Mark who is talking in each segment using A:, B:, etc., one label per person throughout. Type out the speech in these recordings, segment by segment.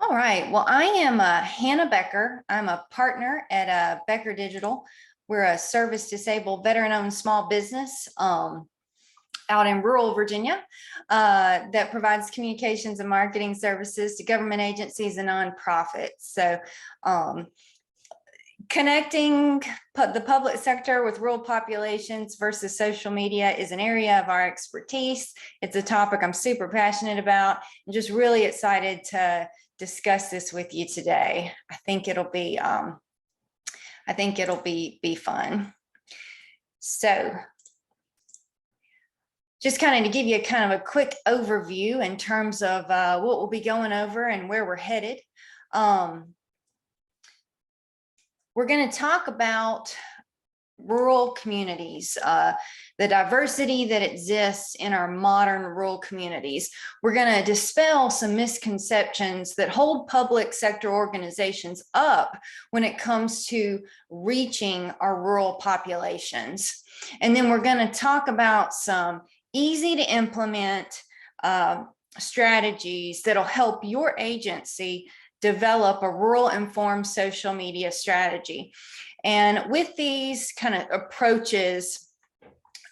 A: All right. Well, I am Hannah Becker. I'm a partner at Becker Digital. We're a service disabled veteran-owned small business out in rural Virginia that provides communications and marketing services to government agencies and nonprofits. So connecting the public sector with rural populations versus social media is an area of our expertise. It's a topic I'm super passionate about and just really excited to discuss this with you today. I think it'll be fun. So just kind of to give you kind of a quick overview in terms of what we'll be going over and where we're headed. We're going to talk about rural communities, the diversity that exists in our modern rural communities. We're going to dispel some misconceptions that hold public sector organizations up when it comes to reaching our rural populations. And then we're going to talk about some easy to implement strategies that'll help your agency develop a rural informed social media strategy. And with these kind of approaches,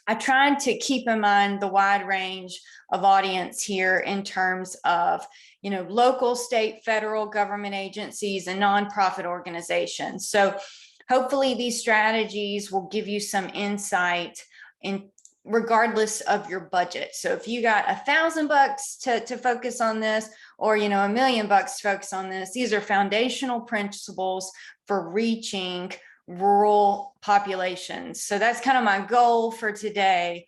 A: I tried to keep in mind the wide range of audience here in terms of, local, state, federal government agencies and nonprofit organizations. So hopefully these strategies will give you some insight in regardless of your budget. So if you got $1,000 to focus on this, or $1 million to focus on this, these are foundational principles for reaching rural populations. So that's kind of my goal for today,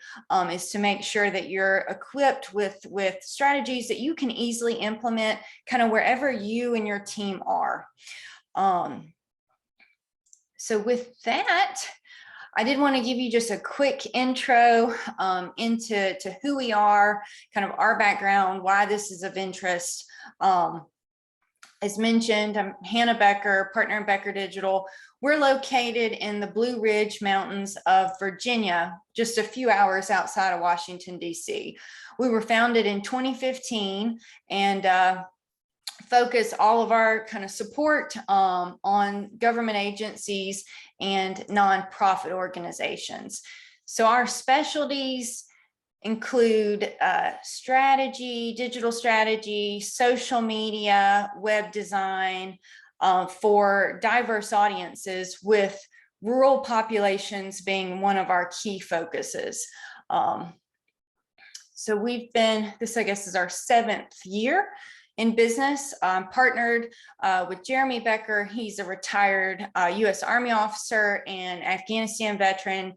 A: is to make sure that you're equipped with strategies that you can easily implement kind of wherever you and your team are. So with that, I did want to give you just a quick intro into who we are, kind of our background, why this is of interest. As mentioned, I'm Hannah Becker, partner in Becker Digital. We're located in the Blue Ridge Mountains of Virginia, just a few hours outside of Washington, D.C. We were founded in 2015 and focus all of our kind of support on government agencies and nonprofit organizations. So our specialties include strategy, digital strategy, social media, web design for diverse audiences, with rural populations being one of our key focuses. So we've been, this I guess is our 7th year in business. Partnered with Jeremy Becker. He's a retired U.S. Army officer and Afghanistan veteran.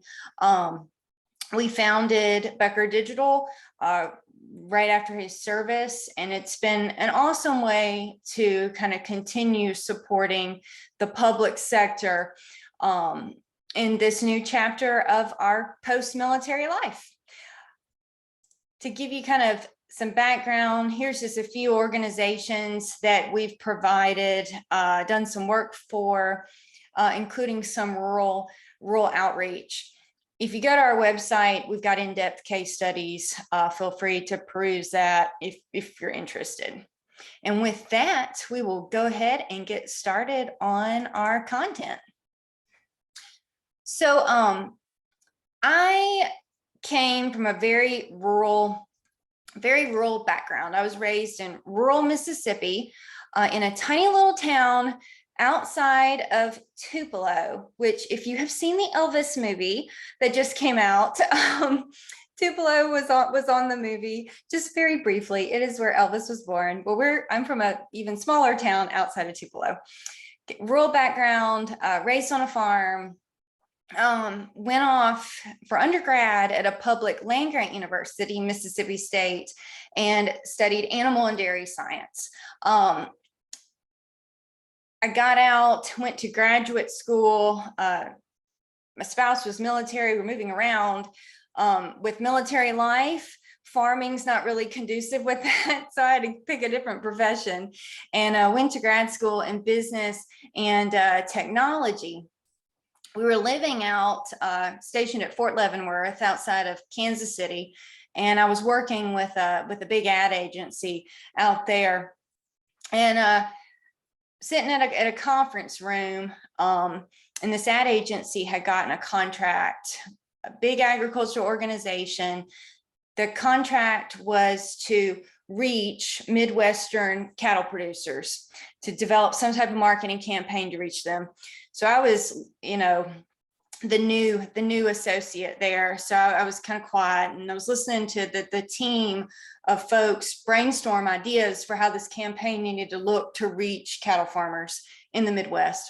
A: We founded Becker Digital right after his service, and it's been an awesome way to kind of continue supporting the public sector in this new chapter of our post-military life. To give you kind of some background, here's just a few organizations that we've provided, done some work for, including some rural outreach. If you go to our website, we've got in-depth case studies. Feel free to peruse that if you're interested. And with that, we will go ahead and get started on our content. So I came from a very rural background. I was raised in rural Mississippi in a tiny little town outside of Tupelo, which, if you have seen the Elvis movie that just came out, Tupelo was on the movie just very briefly. It is where Elvis was born. But I'm from an even smaller town outside of Tupelo. Rural background, raised on a farm. Went off for undergrad at a public land-grant university, Mississippi State, and studied animal and dairy science. I got out, went to graduate school. My spouse was military. We're moving around with military life. Farming's not really conducive with that, so I had to pick a different profession, and went to grad school in business and technology. We were living out, stationed at Fort Leavenworth outside of Kansas City, and I was working with a big ad agency out there. And sitting at a conference room, and this ad agency had gotten a contract, a big agricultural organization. The contract was to reach Midwestern cattle producers, to develop some type of marketing campaign to reach them. So I was, the new associate there. So I was kind of quiet, and I was listening to the team of folks brainstorm ideas for how this campaign needed to look to reach cattle farmers in the Midwest.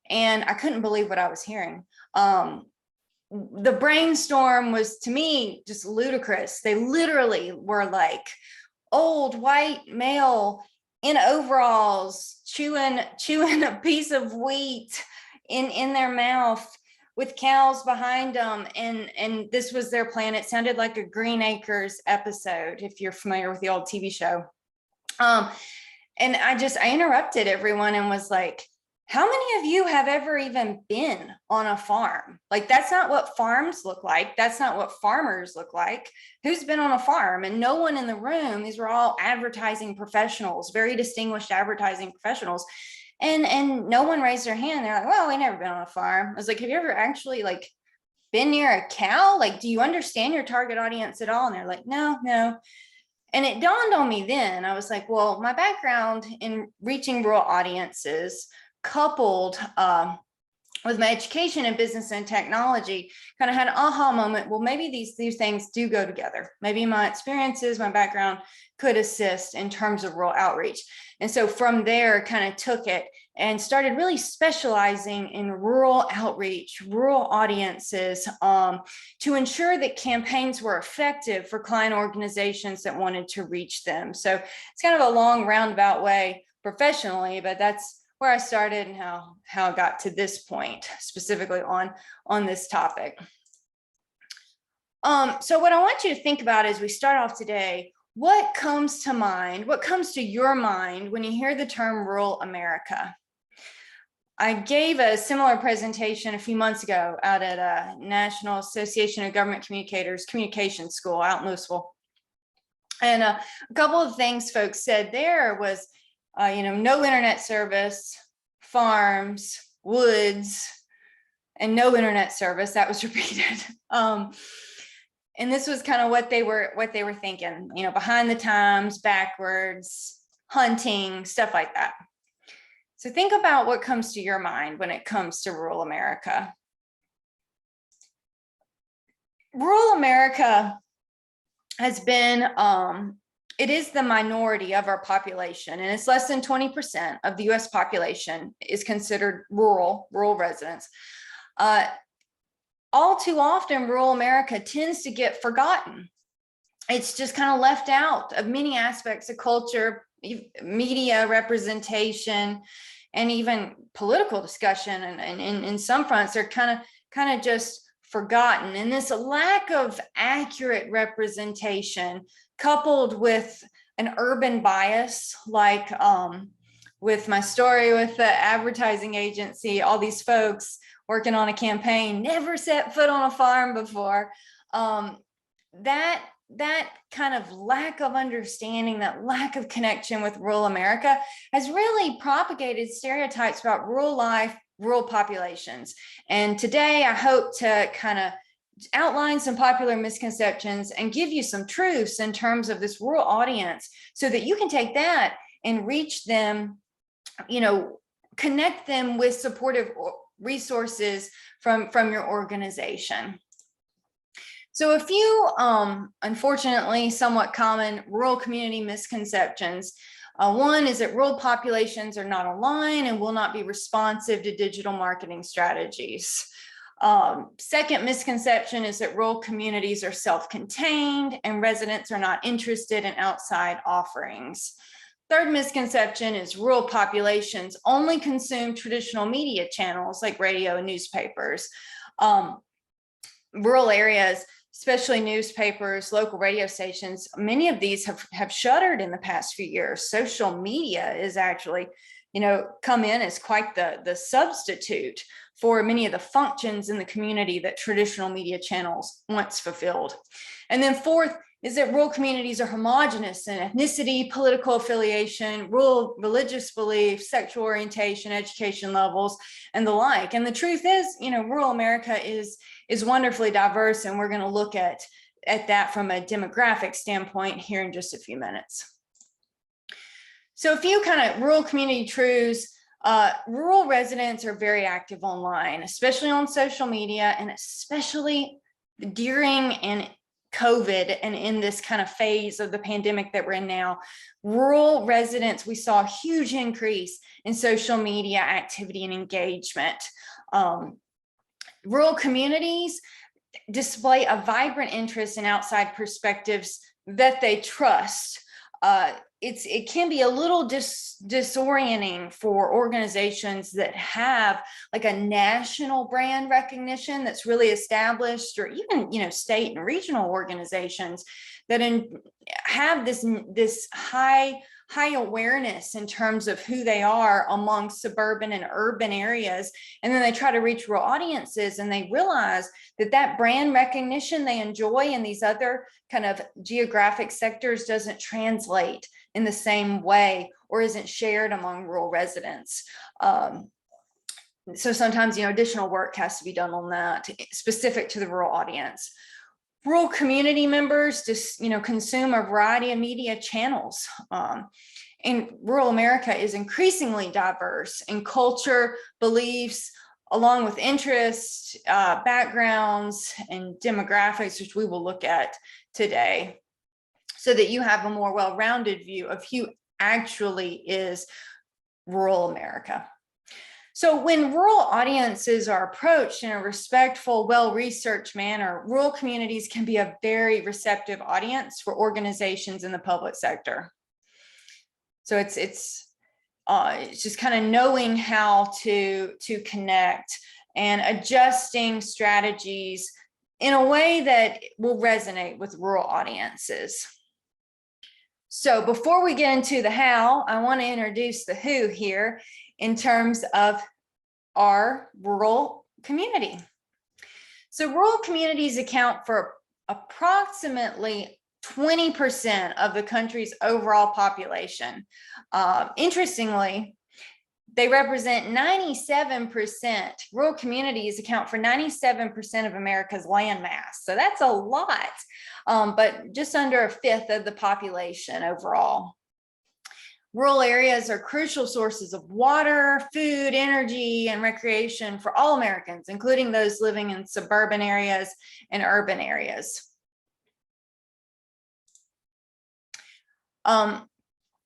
A: And I couldn't believe what I was hearing. The brainstorm was, to me, just ludicrous. They literally were like old white male in overalls chewing a piece of wheat in their mouth, with cows behind them, and this was their plan. It sounded like a Green Acres episode, if you're familiar with the old TV show. And I interrupted everyone and was like, how many of you have ever even been on a farm? Like, that's not what farms look like. That's not what farmers look like. Who's been on a farm? And no one in the room, these were all advertising professionals, very distinguished advertising professionals. And no one raised their hand. They're like, well, we never been on a farm. I was like, have you ever actually like been near a cow? Like, do you understand your target audience at all? And they're like, no. And it dawned on me then. I was like, well, my background in reaching rural audiences, coupled with my education in business and technology, kind of had an aha moment. Well, maybe these things do go together. Maybe my experiences, my background could assist in terms of rural outreach. And so from there, kind of took it and started really specializing in rural outreach, rural audiences, to ensure that campaigns were effective for client organizations that wanted to reach them. So it's kind of a long roundabout way professionally, but that's where I started and how I got to this point, specifically on this topic. So what I want you to think about as we start off today, what comes to mind, what comes to your mind when you hear the term rural America? I gave a similar presentation a few months ago out at a National Association of Government Communicators Communication School out in Louisville. And a couple of things folks said there was, no internet service, farms, woods, and no internet service. That was repeated. And this was kind of what they were thinking, behind the times, backwards, hunting, stuff like that. So think about what comes to your mind when it comes to rural America. Rural America has been, it is the minority of our population, and it's less than 20% of the US population is considered rural residents. All too often, rural America tends to get forgotten. It's just kind of left out of many aspects of culture, media representation, and even political discussion. And in some fronts, they're kind of just forgotten. And this lack of accurate representation, coupled with an urban bias, like with my story with the advertising agency, all these folks working on a campaign, never set foot on a farm before. That kind of lack of understanding, that lack of connection with rural America has really propagated stereotypes about rural life, rural populations. And today I hope to kind of outline some popular misconceptions and give you some truths in terms of this rural audience, so that you can take that and reach them, connect them with supportive resources from your organization. So a few, unfortunately, somewhat common rural community misconceptions. One is that rural populations are not aligned and will not be responsive to digital marketing strategies. Second misconception is that rural communities are self-contained and residents are not interested in outside offerings. Third misconception is rural populations only consume traditional media channels like radio and newspapers. Rural areas, especially newspapers, local radio stations, many of these have shuttered in the past few years. Social media is actually, come in as quite the substitute for many of the functions in the community that traditional media channels once fulfilled. And then fourth is that rural communities are homogenous in ethnicity, political affiliation, rural religious beliefs, sexual orientation, education levels, and the like. And the truth is, rural America is wonderfully diverse, and we're going to look at that from a demographic standpoint here in just a few minutes. So a few kind of rural community truths. Rural residents are very active online, especially on social media, and especially during and COVID and in this kind of phase of the pandemic that we're in now. Rural residents, we saw a huge increase in social media activity and engagement. Rural communities display a vibrant interest in outside perspectives that they trust. It can be a little disorienting for organizations that have like a national brand recognition that's really established, or even state and regional organizations that have this high awareness in terms of who they are among suburban and urban areas. And then they try to reach rural audiences, and they realize that brand recognition they enjoy in these other kind of geographic sectors doesn't translate in the same way, or isn't shared among rural residents. So sometimes, additional work has to be done on that, specific to the rural audience. Rural community members just, consume a variety of media channels. And rural America is increasingly diverse in culture, beliefs, along with interests, backgrounds, and demographics, which we will look at today, so that you have a more well-rounded view of who actually is rural America. So when rural audiences are approached in a respectful, well-researched manner, rural communities can be a very receptive audience for organizations in the public sector. So it's just kind of knowing how to connect and adjusting strategies in a way that will resonate with rural audiences. So before we get into the how, I want to introduce the who here in terms of our rural community. So rural communities account for approximately 20% of the country's overall population. Interestingly, they represent 97%. Rural communities account for 97% of America's land mass. So that's a lot, but just under a fifth of the population overall. Rural areas are crucial sources of water, food, energy, and recreation for all Americans, including those living in suburban areas and urban areas.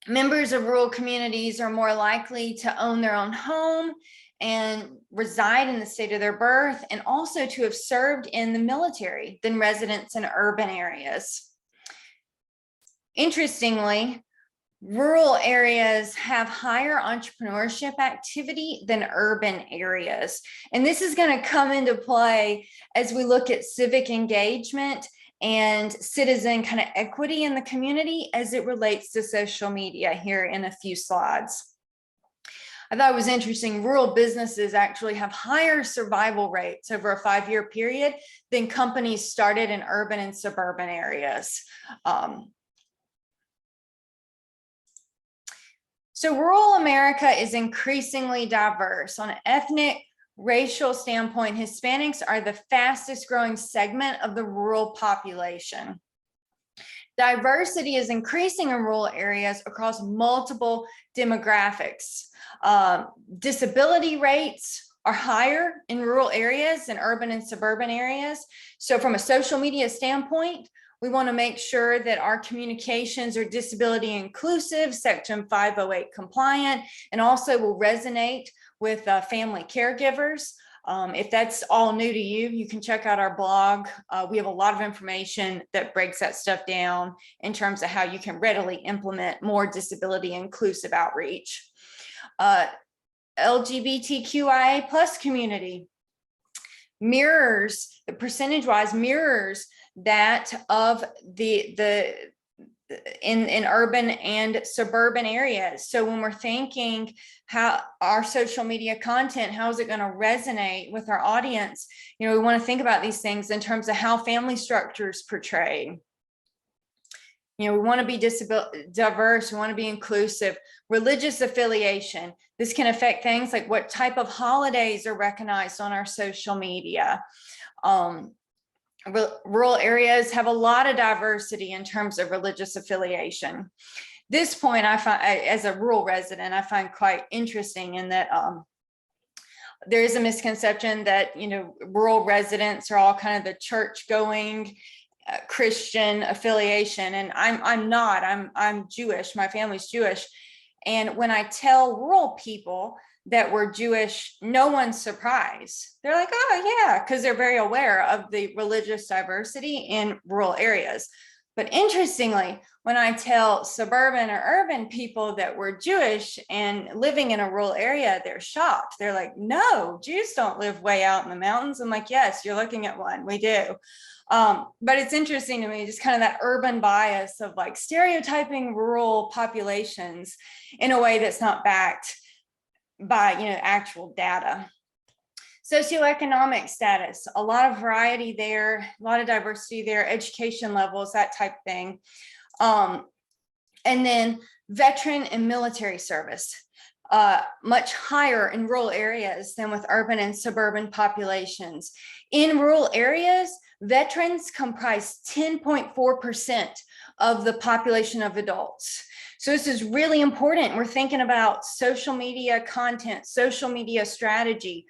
A: Members of rural communities are more likely to own their own home and reside in the state of their birth, and also to have served in the military than residents in urban areas. Interestingly, rural areas have higher entrepreneurship activity than urban areas. And this is going to come into play as we look at civic engagement and citizen kind of equity in the community as it relates to social media here in a few slides. I thought it was interesting, rural businesses actually have higher survival rates over a 5-year period than companies started in urban and suburban areas. So rural America is increasingly diverse. On an ethnic, racial standpoint, Hispanics are the fastest growing segment of the rural population. Diversity is increasing in rural areas across multiple demographics. Disability rates are higher in rural areas than urban and suburban areas. So from a social media standpoint, we want to make sure that our communications are disability inclusive, Section 508 compliant, and also will resonate with family caregivers. If that's all new to you, you can check out our blog. We have a lot of information that breaks that stuff down in terms of how you can readily implement more disability inclusive outreach. LGBTQIA plus community mirrors, percentage-wise mirrors that of in urban and suburban areas. So when we're thinking how our social media content, how is it going to resonate with our audience? We want to think about these things in terms of how family structures portray. We want to be diverse. We want to be inclusive. Religious affiliation. This can affect things like what type of holidays are recognized on our social media. Rural areas have a lot of diversity in terms of religious affiliation. This point, I find, as a rural resident, I find quite interesting in that there is a misconception that, rural residents are all kind of the church-going Christian affiliation, and I'm not. I'm Jewish. My family's Jewish, and when I tell rural people that we're Jewish, no one's surprised. They're like, "Oh yeah," because they're very aware of the religious diversity in rural areas. But interestingly, when I tell suburban or urban people that we're Jewish and living in a rural area, they're shocked. They're like, "No, Jews don't live way out in the mountains." I'm like, "Yes, you're looking at one. We do." But it's interesting to me, just kind of that urban bias of like stereotyping rural populations in a way that's not backed by, actual data. Socioeconomic status, a lot of variety there, a lot of diversity there, education levels, that type of thing. And then veteran and military service, much higher in rural areas than with urban and suburban populations. In rural areas, veterans comprise 10.4% of the population of adults. So this is really important. We're thinking about social media content, social media strategy.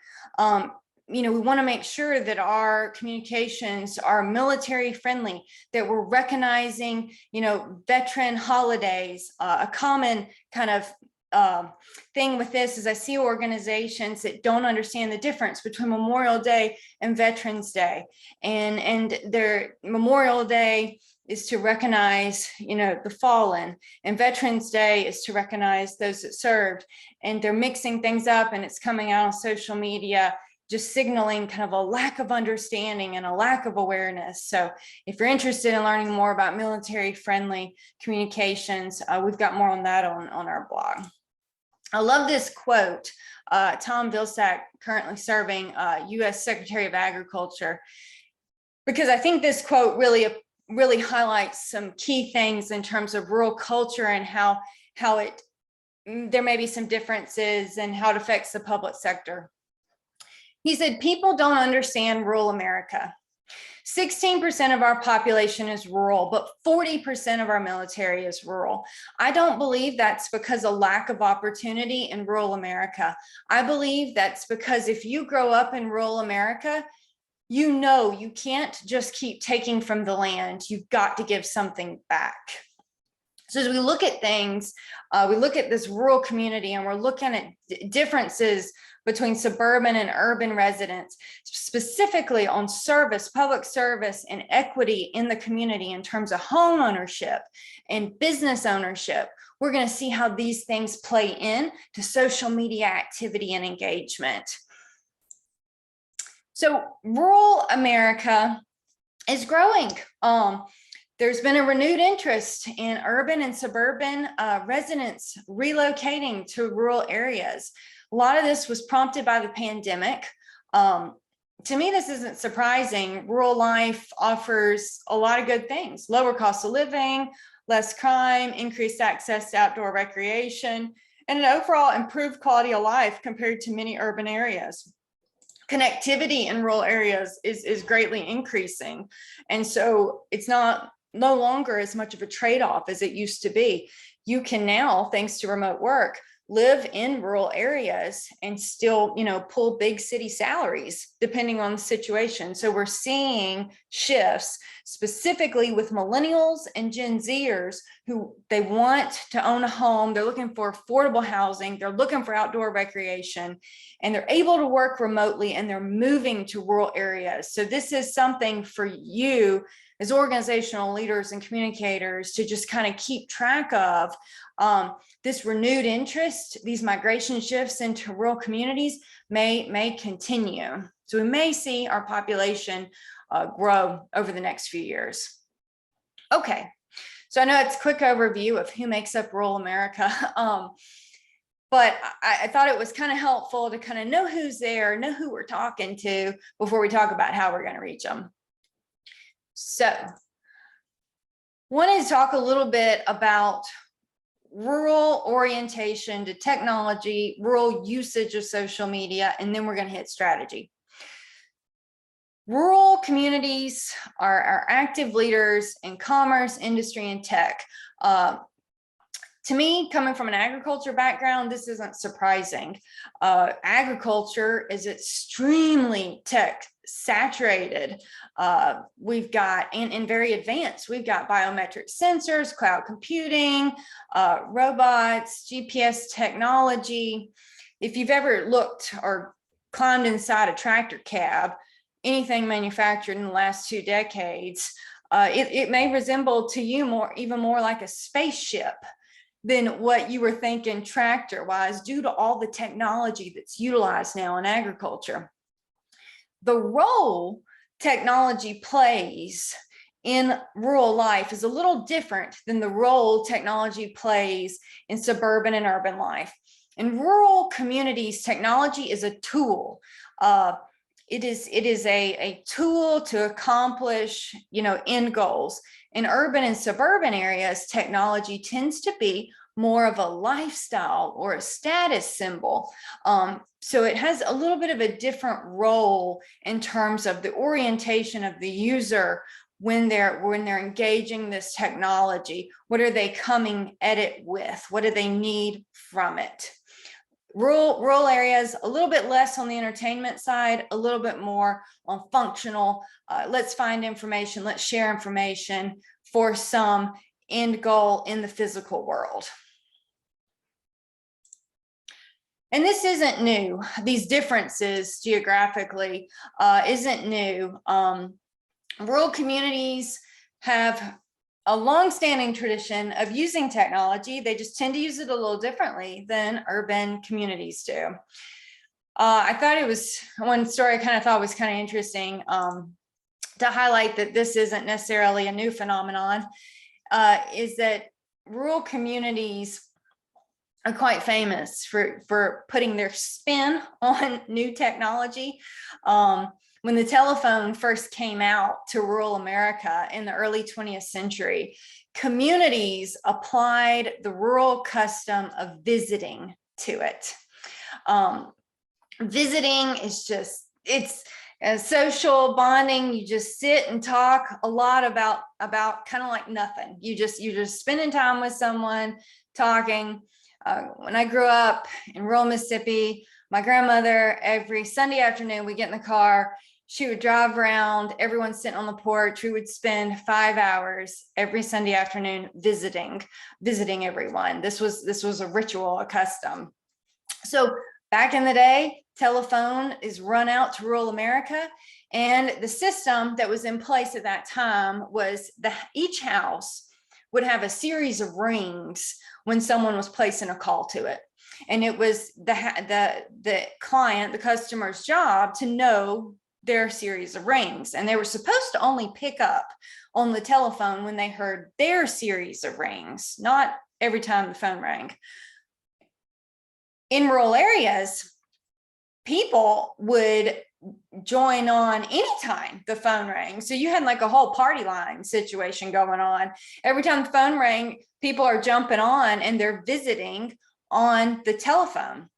A: We want to make sure that our communications are military friendly, that we're recognizing, veteran holidays. A common kind of thing with this is I see organizations that don't understand the difference between Memorial Day and Veterans Day, and their Memorial Day is to recognize, the fallen, and Veterans Day is to recognize those that served, and they're mixing things up, and it's coming out on social media, just signaling kind of a lack of understanding and a lack of awareness. So if you're interested in learning more about military friendly communications, we've got more on that on our blog. I love this quote. Tom Vilsack, currently serving U.S. Secretary of Agriculture, because I think this quote really highlights some key things in terms of rural culture and how there may be some differences and how it affects the public sector. He said, "People don't understand rural America. 16% of our population is rural, but 40% of our military is rural. I don't believe that's because of lack of opportunity in rural America. I believe that's because if you grow up in rural America, you can't just keep taking from the land. You've got to give something back." So as we look at things, we look at this rural community, and we're looking at differences between suburban and urban residents, specifically on service, public service, and equity in the community in terms of home ownership and business ownership. We're going to see how these things play in to social media activity and engagement. So rural America is growing. There's been a renewed interest in urban and suburban residents relocating to rural areas. A lot of this was prompted by the pandemic. To me, this isn't surprising. Rural life offers a lot of good things: lower cost of living, less crime, increased access to outdoor recreation, and an overall improved quality of life compared to many urban areas. Connectivity in rural areas is greatly increasing. And so it's no longer as much of a trade-off as it used to be. You can now, thanks to remote work, live in rural areas and still, pull big city salaries depending on the situation. So we're seeing shifts specifically with millennials and Gen Zers who they want to own a home. They're looking for affordable housing. They're looking for outdoor recreation, and they're able to work remotely, and they're moving to rural areas. So this is something for you as organizational leaders and communicators to just kind of keep track of. This renewed interest, these migration shifts into rural communities may continue. So we may see our population grow over the next few years. Okay, so I know it's a quick overview of who makes up rural America, but I thought it was kind of helpful to kind of know who's there, know who we're talking to before we talk about how we're going to reach them. So Wanted to talk a little bit about rural orientation to technology, rural usage of social media, and then we're going to hit strategy. Rural communities are active leaders in commerce, industry, and tech. To me, coming from an agriculture background, this isn't surprising. Agriculture is extremely tech saturated. We've got, and very advanced, we've got biometric sensors, cloud computing, robots, GPS technology. If you've ever looked or climbed inside a tractor cab, anything manufactured in the last 2 decades, it may resemble to you even more like a spaceship than what you were thinking tractor wise, due to all the technology that's utilized now in agriculture. The role technology plays in rural life is a little different than the role technology plays in suburban and urban life. In rural communities, technology is a tool. It is a tool to accomplish, end goals. In urban and suburban areas, technology tends to be more of a lifestyle or a status symbol. So it has a little bit of a different role in terms of the orientation of the user when they're engaging this technology. What are they coming at it with? What do they need from it? Rural areas, a little bit less on the entertainment side, a little bit more on functional. Let's find information, let's share information for some end goal in the physical world. And this isn't new. These differences geographically isn't new. Rural communities have a long-standing tradition of using technology. They just tend to use it a little differently than urban communities do. I thought it was one story I kind of thought was kind of interesting to highlight that this isn't necessarily a new phenomenon, is that rural communities are quite famous for putting their spin on new technology. When the telephone first came out to rural America in the early 20th century, communities applied the rural custom of visiting to it. Visiting is it's a social bonding. You just sit and talk a lot about kind of like nothing. You're just spending time with someone, talking. When I grew up in rural Mississippi, my grandmother, every Sunday afternoon, we get in the car, she would drive around, everyone's sitting on the porch. We would spend 5 hours every Sunday afternoon visiting everyone. This was a ritual, a custom. So back in the day, telephone is run out to rural America, and the system that was in place at that time was each house would have a series of rings when someone was placing a call to it. And it was the client, the customer's job to know their series of rings. And they were supposed to only pick up on the telephone when they heard their series of rings, not every time the phone rang. In rural areas, people would join on anytime the phone rang. So you had like a whole party line situation going on. Every time the phone rang, people are jumping on and they're visiting on the telephone.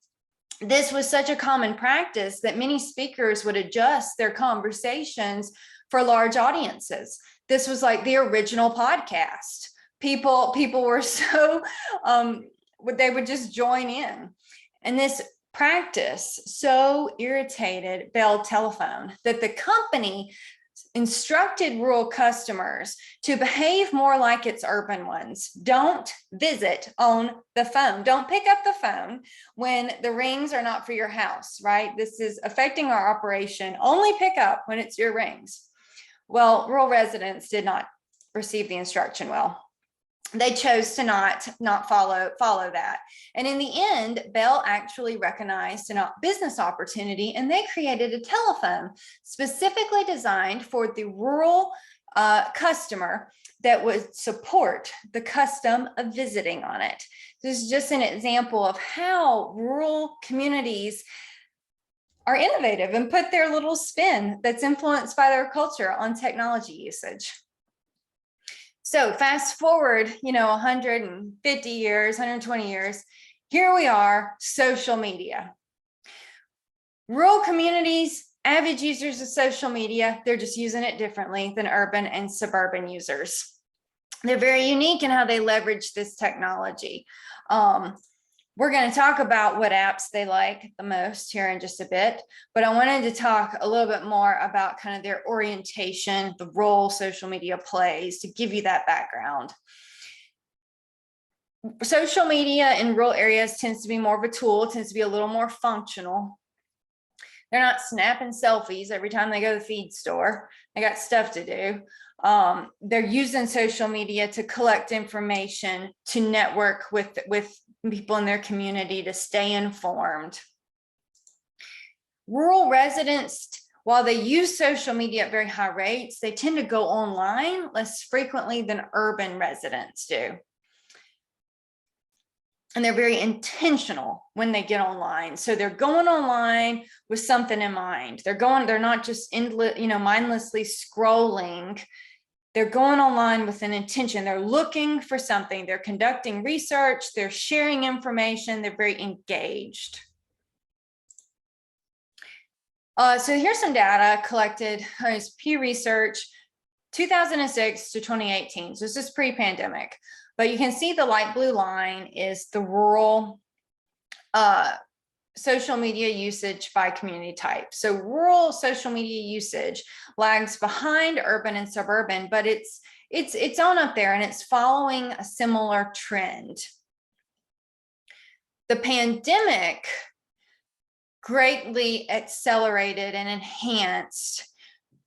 A: This was such a common practice that many speakers would adjust their conversations for large audiences. This was like the original podcast. People were so, they would just join in. And this practice so irritated Bell Telephone that the company instructed rural customers to behave more like its urban ones. Don't visit on the phone. Don't pick up the phone when the rings are not for your house, right? This is affecting our operation. Only pick up when it's your rings. Well, rural residents did not receive the instruction well. They chose to not follow that. And in the end, Bell actually recognized a business opportunity, and they created a telephone specifically designed for the rural customer that would support the custom of visiting on it. This is just an example of how rural communities are innovative and put their little spin that's influenced by their culture on technology usage. So fast forward, 150 years, 120 years, here we are, social media. Rural communities, avid users of social media, they're just using it differently than urban and suburban users. They're very unique in how they leverage this technology. We're going to talk about what apps they like the most here in just a bit, but I wanted to talk a little bit more about kind of their orientation, the role social media plays, to give you that background. Social media in rural areas tends to be more of a tool, tends to be a little more functional. They're not snapping selfies every time they go to the feed store. They got stuff to do. They're using social media to collect information, to network with people in their community, to stay informed. Rural residents, while they use social media at very high rates, they tend to go online less frequently than urban residents do. And they're very intentional when they get online. So they're going online with something in mind. They're not just mindlessly scrolling. They're going online with an intention. They're looking for something. They're conducting research. They're sharing information. They're very engaged. So here's some data collected. It's Pew Research, 2006 to 2018. So this is pre-pandemic. But you can see the light blue line is the rural social media usage by community type. So rural social media usage lags behind urban and suburban, but it's on up there and it's following a similar trend. The pandemic greatly accelerated and enhanced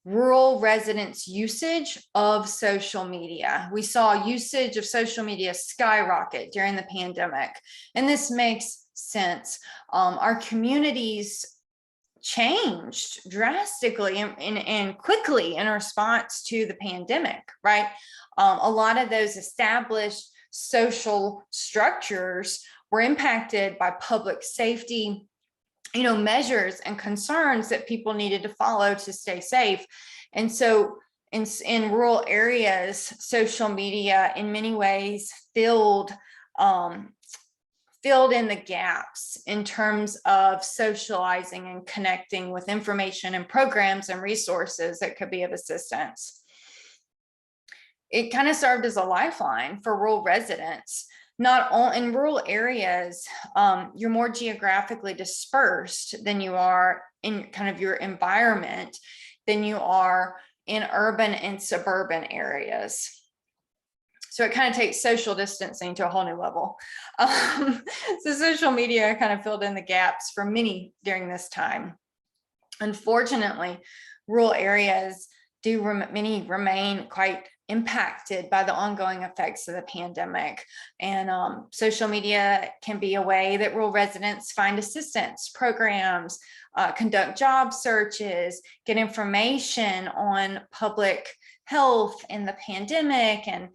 A: rural residents' usage of social media. We saw usage of social media skyrocket during the pandemic, and this makes sense. Our communities changed drastically and quickly in response to the pandemic, right? A lot of those established social structures were impacted by public safety measures and concerns that people needed to follow to stay safe. And so in rural areas, social media in many ways filled in the gaps in terms of socializing and connecting with information and programs and resources that could be of assistance. It kind of served as a lifeline for rural residents. Not all in rural areas, you're more geographically dispersed than you are in kind of your environment than you are in urban and suburban areas. So it kind of takes social distancing to a whole new level. So social media kind of filled in the gaps for many during this time. Unfortunately, rural areas many remain quite impacted by the ongoing effects of the pandemic. And social media can be a way that rural residents find assistance programs, conduct job searches, get information on public health in the pandemic. And,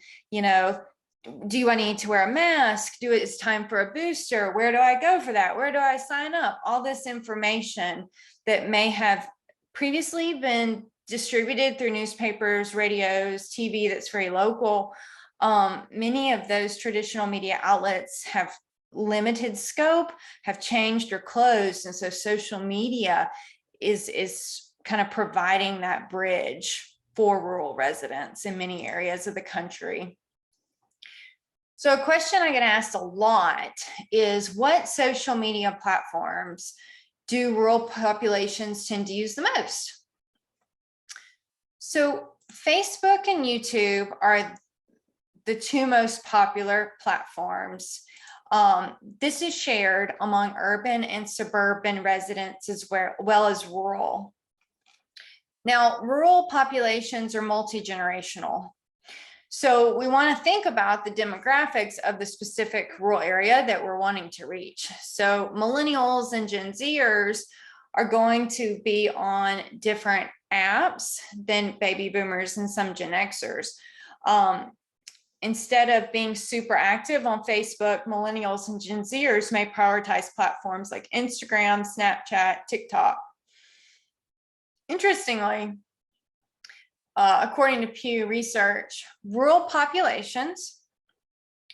A: do I need to wear a mask? It's time for a booster. Where do I go for that? Where do I sign up? All this information that may have previously been distributed through newspapers, radios, TV that's very local. Many of those traditional media outlets have limited scope, have changed or closed. And so social media is kind of providing that bridge for rural residents in many areas of the country. So a question I get asked a lot is, what social media platforms do rural populations tend to use the most? So Facebook and YouTube are the two most popular platforms. This is shared among urban and suburban residents as well as rural. Now, rural populations are multi-generational. So we want to think about the demographics of the specific rural area that we're wanting to reach. So millennials and Gen Zers are going to be on different apps than baby boomers and some Gen Xers. Instead of being super active on Facebook, millennials and Gen Zers may prioritize platforms like Instagram, Snapchat, TikTok. Interestingly, according to Pew Research, rural populations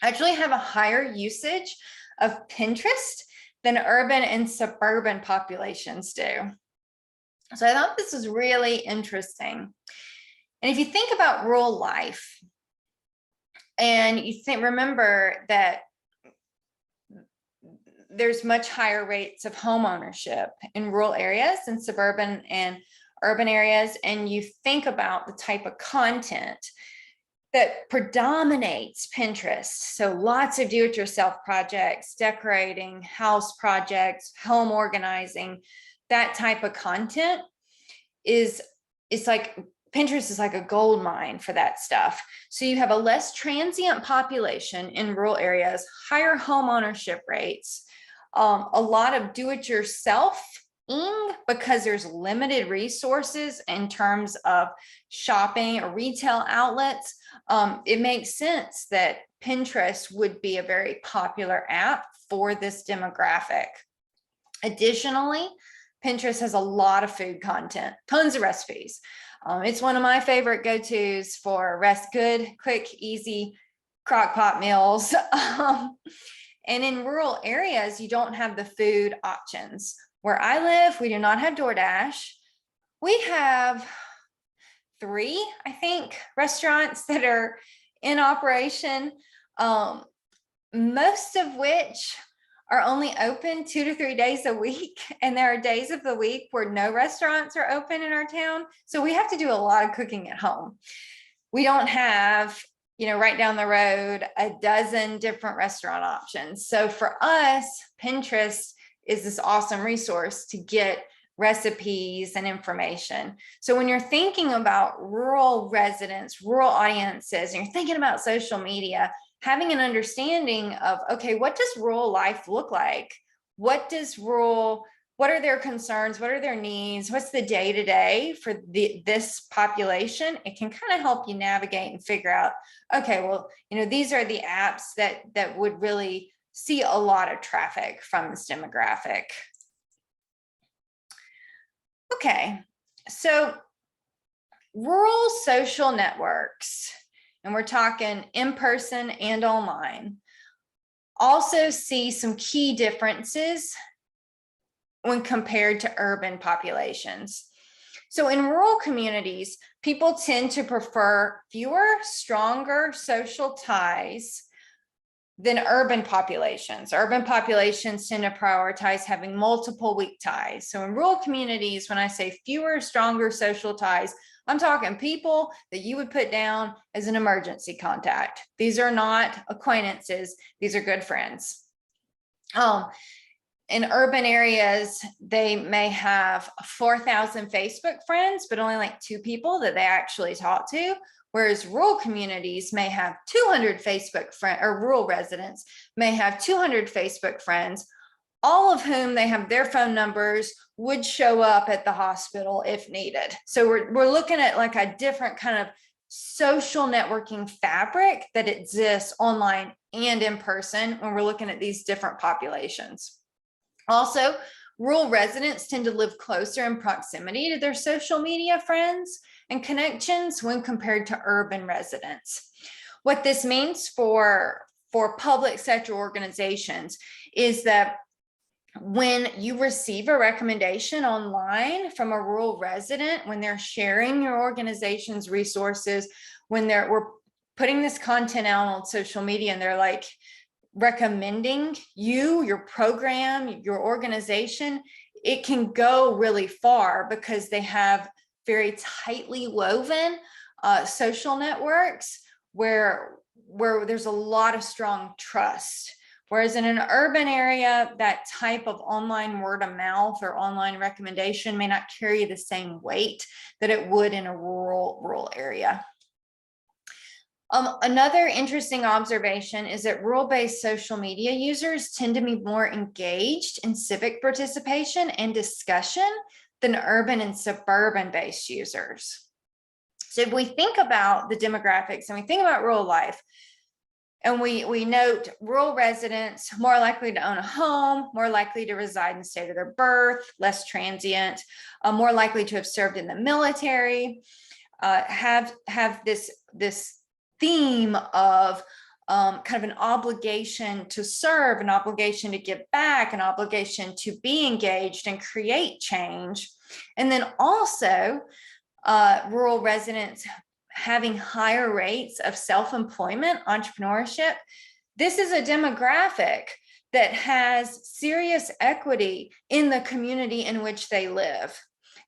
A: actually have a higher usage of Pinterest than urban and suburban populations do. So I thought this was really interesting. And if you think about rural life, and you remember that there's much higher rates of home ownership in rural areas than suburban and urban areas, and you think about the type of content that predominates Pinterest. So lots of do-it-yourself projects, decorating, house projects, home organizing, that type of content it's like Pinterest is like a gold mine for that stuff. So you have a less transient population in rural areas, higher home ownership rates, a lot of do-it-yourself-ing because there's limited resources in terms of shopping or retail outlets. It makes sense that Pinterest would be a very popular app for this demographic. Additionally, Pinterest has a lot of food content, tons of recipes. It's one of my favorite go-tos for good, quick, easy crock pot meals. And in rural areas, you don't have the food options. Where I live, we do not have DoorDash. We have 3, I think, restaurants that are in operation, most of which are only open 2 to 3 days a week. And there are days of the week where no restaurants are open in our town. So we have to do a lot of cooking at home. We don't have, right down the road, a dozen different restaurant options. So for us, Pinterest is this awesome resource to get recipes and information. So when you're thinking about rural residents, rural audiences, and you're thinking about social media, having an understanding of, okay, what does rural life look like? What are their concerns? What are their needs? What's the day-to-day for this population? It can kind of help you navigate and figure out, okay, well, these are the apps that would really see a lot of traffic from this demographic. Okay, so rural social networks, and we're talking in person and online, also see some key differences when compared to urban populations. So in rural communities, people tend to prefer fewer, stronger social ties than urban populations. Urban populations tend to prioritize having multiple weak ties. So in rural communities, when I say fewer, stronger social ties, I'm talking people that you would put down as an emergency contact. These are not acquaintances. These are good friends. In urban areas, they may have 4,000 Facebook friends, but only like 2 people that they actually talk to. Whereas rural communities may have 200 Facebook friends, or rural residents may have 200 Facebook friends, all of whom they have their phone numbers, would show up at the hospital if needed. So we're looking at like a different kind of social networking fabric that exists online and in person when we're looking at these different populations. Also, rural residents tend to live closer in proximity to their social media friends and connections when compared to urban residents. What this means for public sector organizations is that when you receive a recommendation online from a rural resident, when they're sharing your organization's resources, when we're putting this content out on social media and they're like recommending you, your program, your organization, it can go really far because they have very tightly woven social networks where there's a lot of strong trust. Whereas in an urban area, that type of online word of mouth or online recommendation may not carry the same weight that it would in a rural area. Another interesting observation is that rural-based social media users tend to be more engaged in civic participation and discussion than urban and suburban-based users. So if we think about the demographics and we think about rural life, and we note rural residents more likely to own a home, more likely to reside in the state of their birth, less transient, more likely to have served in the military, have this theme of kind of an obligation to serve, an obligation to give back, an obligation to be engaged and create change. And then also rural residents having higher rates of self-employment, entrepreneurship. This is a demographic that has serious equity in the community in which they live.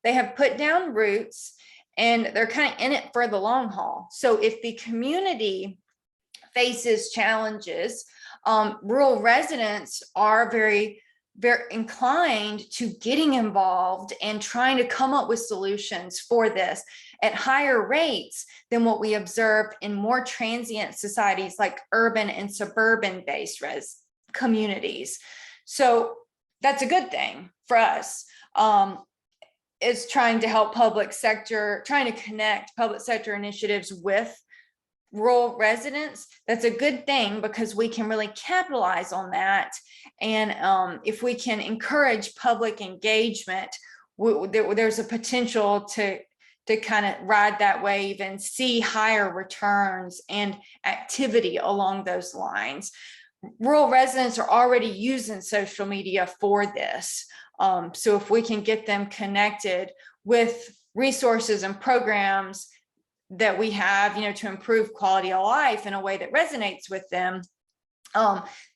A: They have put down roots and they're kind of in it for the long haul. So if the community faces challenges, rural residents are very inclined to getting involved and trying to come up with solutions for this at higher rates than what we observe in more transient societies like urban and suburban based communities. So that's a good thing for us. Is trying to help public sector, trying to connect public sector initiatives with rural residents. That's a good thing because we can really capitalize on that. And if we can encourage public engagement, there's a potential to kind of ride that wave and see higher returns and activity along those lines. Rural residents are already using social media for this. So if we can get them connected with resources and programs that we have, to improve quality of life in a way that resonates with them,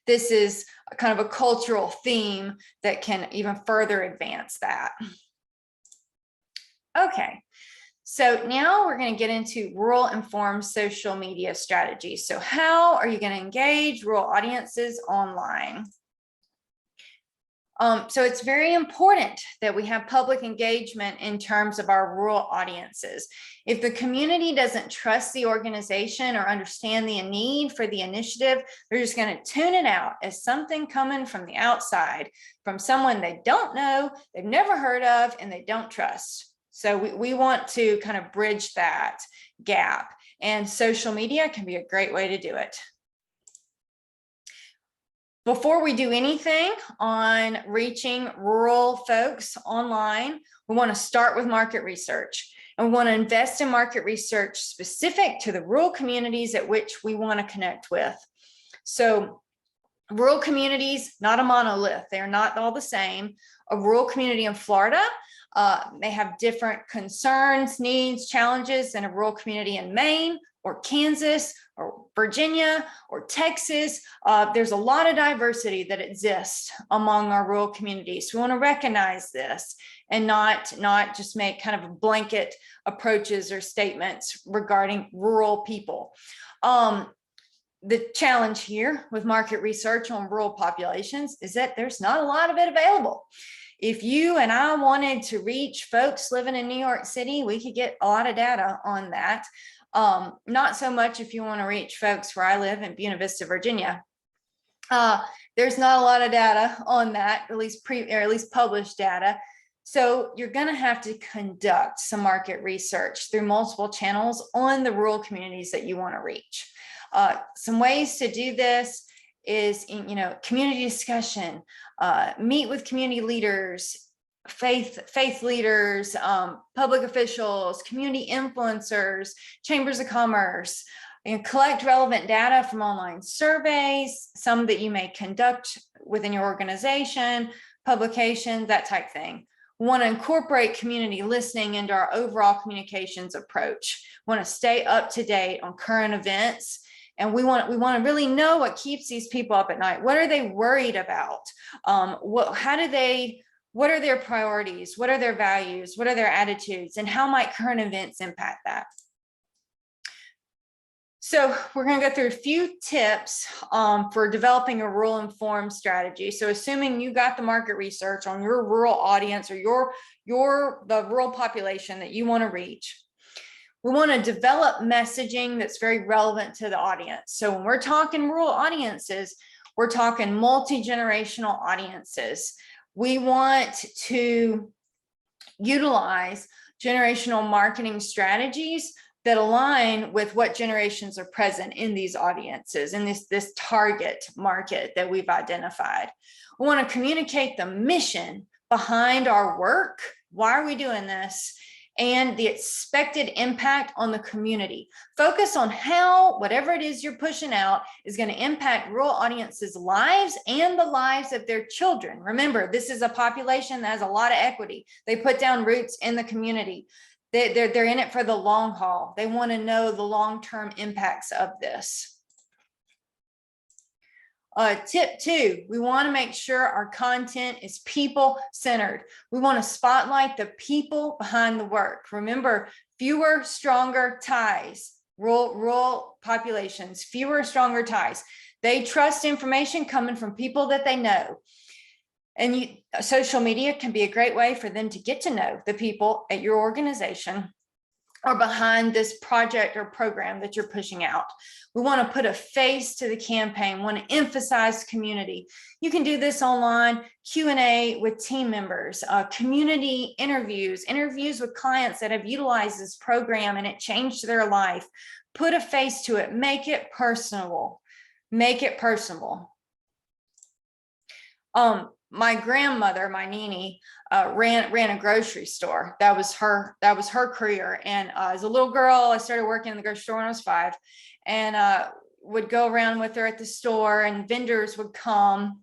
A: this is kind of a cultural theme that can even further advance that. Okay, so now we're going to get into rural informed social media strategies. So how are you going to engage rural audiences online? So it's very important that we have public engagement in terms of our rural audiences. If the community doesn't trust the organization or understand the need for the initiative, they're just going to tune it out as something coming from the outside, from someone they don't know, they've never heard of, and they don't trust. So we want to kind of bridge that gap, and social media can be a great way to do it. Before we do anything on reaching rural folks online, we want to start with market research, and we want to invest in market research specific to the rural communities at which we want to connect with. So rural communities, not a monolith. They're not all the same. A rural community in Florida may have different concerns, needs, challenges than a rural community in Maine or Kansas or Virginia or Texas. There's a lot of diversity that exists among our rural communities. We want to recognize this and not just make kind of blanket approaches or statements regarding rural people. The challenge here with market research on rural populations is that there's not a lot of it available. If you and I wanted to reach folks living in New York City, we could get a lot of data on that. Not so much if you want to reach folks where I live in Buena Vista, Virginia. There's not a lot of data on that, at least published data. So you're going to have to conduct some market research through multiple channels on the rural communities that you want to reach. Some ways to do this is, community discussion, meet with community leaders, faith leaders, public officials, community influencers, chambers of commerce, and collect relevant data from online surveys, some that you may conduct within your organization, publications, that type of thing. We want to incorporate community listening into our overall communications approach. We want to stay up to date on current events. And we want to really know what keeps these people up at night. What are they worried about? What are their priorities? What are their values? What are their attitudes? And how might current events impact that? So we're going to go through a few tips for developing a rural informed strategy. So assuming you got the market research on your rural audience or the rural population that you want to reach, we want to develop messaging that's very relevant to the audience. So when we're talking rural audiences, we're talking multi-generational audiences. We want to utilize generational marketing strategies that align with what generations are present in these audiences, in this target market that we've identified. We want to communicate the mission behind our work. Why are we doing this? and the expected impact on the community. Focus on how whatever it is you're pushing out is going to impact rural audiences' lives and the lives of their children. Remember, this is a population that has a lot of equity. They put down roots in the community. They're in it for the long haul. They want to know the long-term impacts of this. Tip 2, we want to make sure our content is people-centered. We want to spotlight the people behind the work. Remember, fewer, stronger ties. Rural populations, fewer, stronger ties. They trust information coming from people that they know. And social media can be a great way for them to get to know the people at your organization or behind this project or program that you're pushing out. We want to put a face to the campaign, want to emphasize community. You can do this online, Q&A with team members, community interviews with clients that have utilized this program and it changed their life. Put a face to it, make it personable, make it personable. My grandmother, my Nini, ran a grocery store. That was her career. And as a little girl, I started working in the grocery store when I was 5, and would go around with her at the store, and vendors would come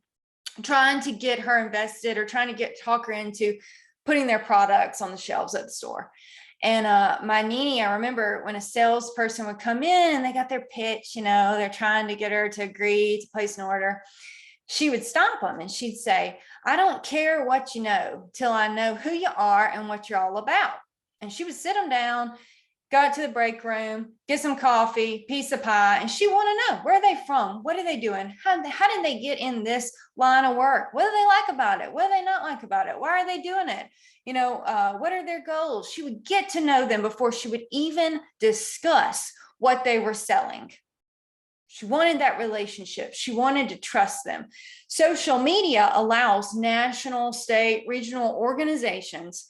A: trying to get her invested or trying to talk her into putting their products on the shelves at the store. And my Nini, I remember when a salesperson would come in and they got their pitch, they're trying to get her to agree to place an order. She would stop them and she'd say, I don't care what you know till I know who you are and what you're all about. And she would sit them down, go out to the break room, get some coffee, piece of pie, and she wanted to know, where are they from? What are they doing? How did they get in this line of work? What do they like about it? What do they not like about it? Why are they doing it? What are their goals? She would get to know them before she would even discuss what they were selling. She wanted that relationship. She wanted to trust them. Social media allows national, state, regional organizations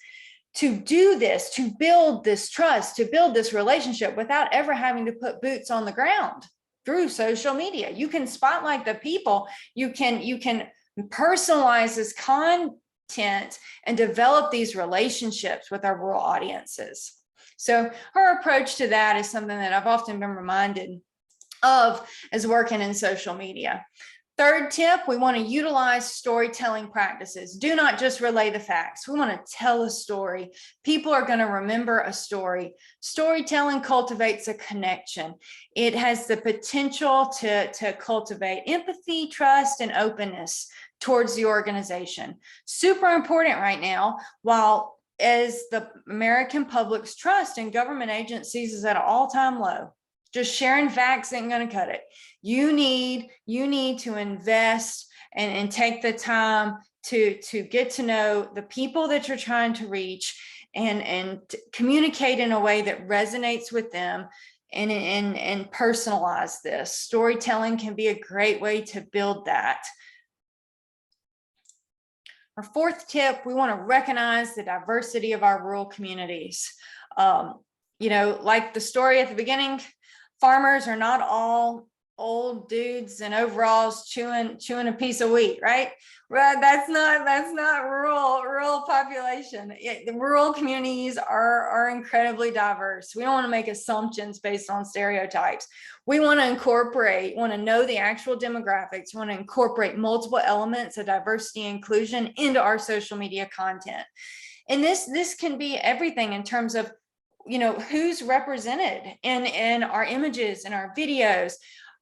A: to do this, to build this trust, to build this relationship without ever having to put boots on the ground through social media. You can spotlight the people. You can personalize this content and develop these relationships with our rural audiences. So her approach to that is something that I've often been reminded of as working in social media. Third tip, we want to utilize storytelling practices. Do not just relay the facts. We want to tell a story. People are going to remember a story. Storytelling cultivates a connection. It has the potential to cultivate empathy, trust, and openness towards the organization. Super important right now, while as the American public's trust in government agencies is at an all-time low. Just sharing facts ain't going to cut it. You need to invest and take the time to get to know the people that you're trying to reach and communicate in a way that resonates with them and personalize this. Storytelling can be a great way to build that. Our fourth tip, we want to recognize the diversity of our rural communities. Like the story at the beginning, farmers are not all old dudes in overalls chewing a piece of wheat, right? That's not rural population. The rural communities are incredibly diverse. We don't want to make assumptions based on stereotypes. We want to know the actual demographics. We want to incorporate multiple elements of diversity and inclusion into our social media content. And this can be everything in terms of who's represented in our images and our videos.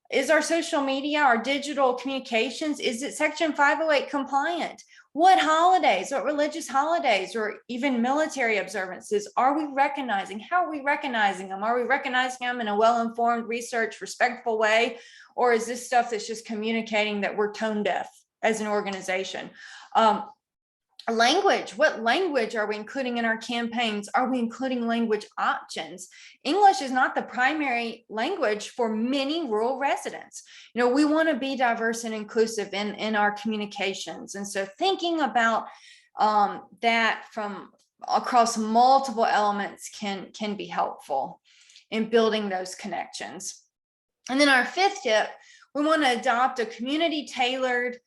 A: Is our social media, our digital communications, is it Section 508 compliant? What holidays, what religious holidays, or even military observances are we recognizing? How are we recognizing them? Are we recognizing them in a well-informed, research, respectful way? Or is this stuff that's just communicating that we're tone deaf as an organization? Language, what language are we including in our campaigns? Are we including language options? English is not the primary language for many rural residents. We want to be diverse and inclusive in our communications. And so thinking about that from across multiple elements can be helpful in building those connections. And then our fifth tip, we want to adopt a community tailored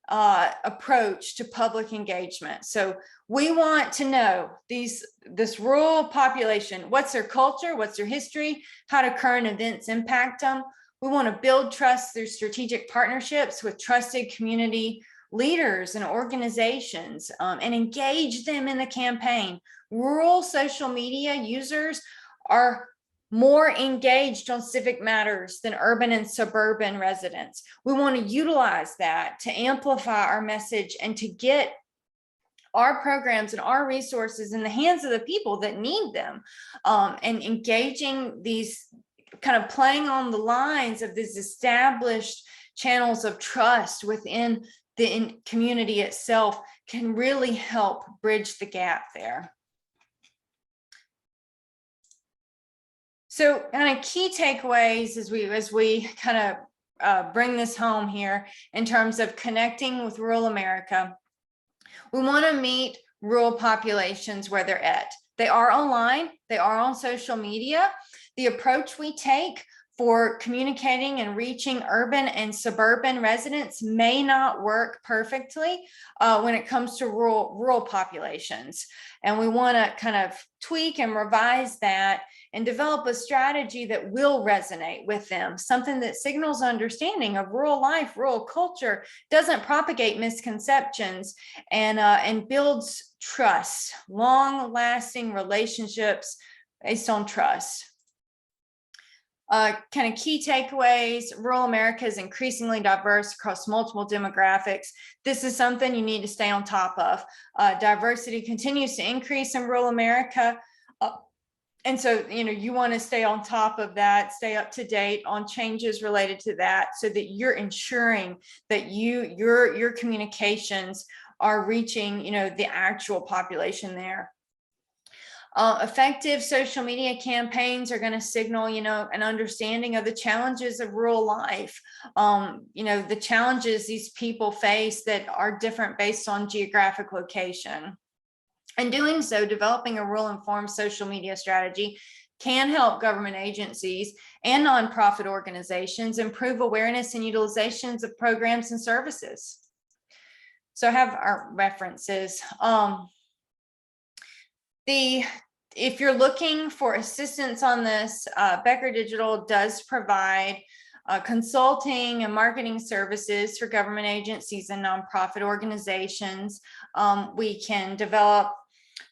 A: approach to public engagement. So we want to know this rural population, what's their culture, what's their history, how do current events impact them. We want to build trust through strategic partnerships with trusted community leaders and organizations, and engage them in the campaign. Rural social media users are more engaged on civic matters than urban and suburban residents. We want to utilize that to amplify our message and to get our programs and our resources in the hands of the people that need them, and engaging these, kind of playing on the lines of these established channels of trust within the community itself can really help bridge the gap there. So kind of key takeaways as we kind of bring this home here in terms of connecting with rural America. We want to meet rural populations where they're at. They are online, they are on social media. The approach we take for communicating and reaching urban and suburban residents may not work perfectly when it comes to rural populations. And we want to kind of tweak and revise that and develop a strategy that will resonate with them, something that signals understanding of rural life, rural culture, doesn't propagate misconceptions, and builds trust, long-lasting relationships based on trust. Kind of key takeaways: rural America is increasingly diverse across multiple demographics. This is something you need to stay on top of. Diversity continues to increase in rural America. And so, you want to stay on top of that, stay up to date on changes related to that, so that you're ensuring that your communications are reaching, the actual population there. Effective social media campaigns are going to signal, an understanding of the challenges of rural life, the challenges these people face that are different based on geographic location. And doing so, developing a rural informed social media strategy can help government agencies and nonprofit organizations improve awareness and utilizations of programs and services. So I have our references. If you're looking for assistance on this, Becker Digital does provide consulting and marketing services for government agencies and nonprofit organizations. We can develop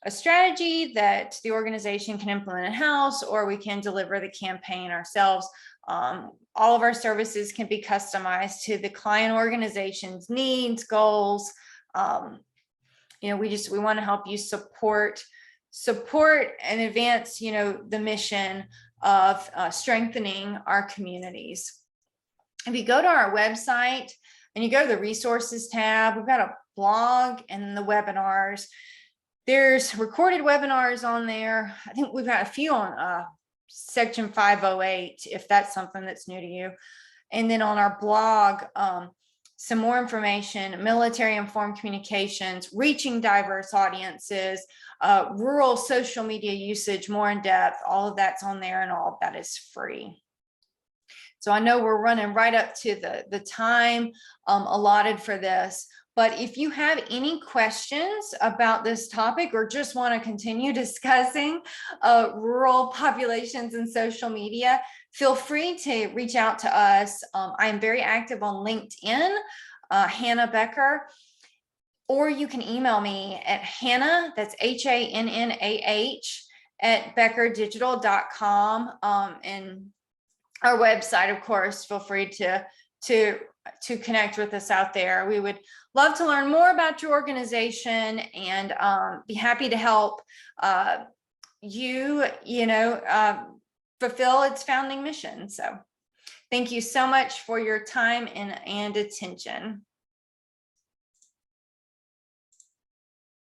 A: a strategy that the organization can implement in-house, or we can deliver the campaign ourselves. All of our services can be customized to the client organization's needs, goals. We want to help you support and advance, the mission of strengthening our communities. If you go to our website and you go to the resources tab, we've got a blog and the webinars. There's recorded webinars on there. I think we've got a few on section 508, if that's something that's new to you. And then on our blog, some more information: military informed communications, reaching diverse audiences, rural social media usage, more in depth. All of that's on there, and all of that is free. So I know we're running right up to the time allotted for this, but if you have any questions about this topic, or just want to continue discussing rural populations and social media, feel free to reach out to us. I am very active on LinkedIn, Hannah Becker, or you can email me at Hannah, that's HANNAH, at beckerdigital.com, and our website, of course. Feel free to connect with us out there. We would love to learn more about your organization and be happy to help fulfill its founding mission. So thank you so much for your time and attention.